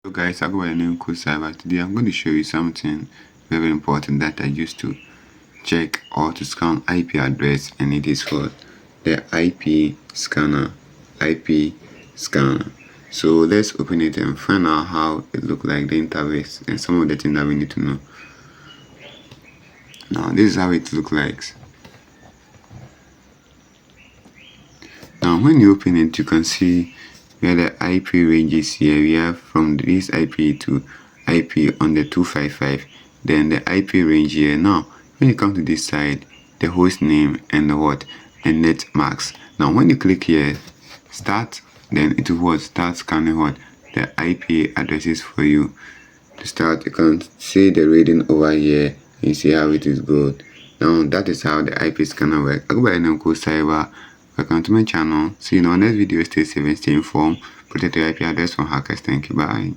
Hello guys, I go by the name Koscyber. Today I'm going to show you something very important that I used to check or to scan IP address, and it is called the IP scanner. So let's open it and find out how it looks like, the interface, and some of the things that we need to know. Now this is how it looks like. Now when you open it, you can see where the IP ranges here. We have from this IP to IP on the 255, then the IP range here. Now when you come to this side, the host name and the net max. Now when you click here, start, then it will start scanning the IP addresses for you. To start, you can see the reading over here and you see how it is good. Now that is how the IP scanner works. I go by the name Koscyber. Welcome to my channel. See you in our next video. Stay safe and stay informed. Protect your IP address from hackers. Thank you. Bye.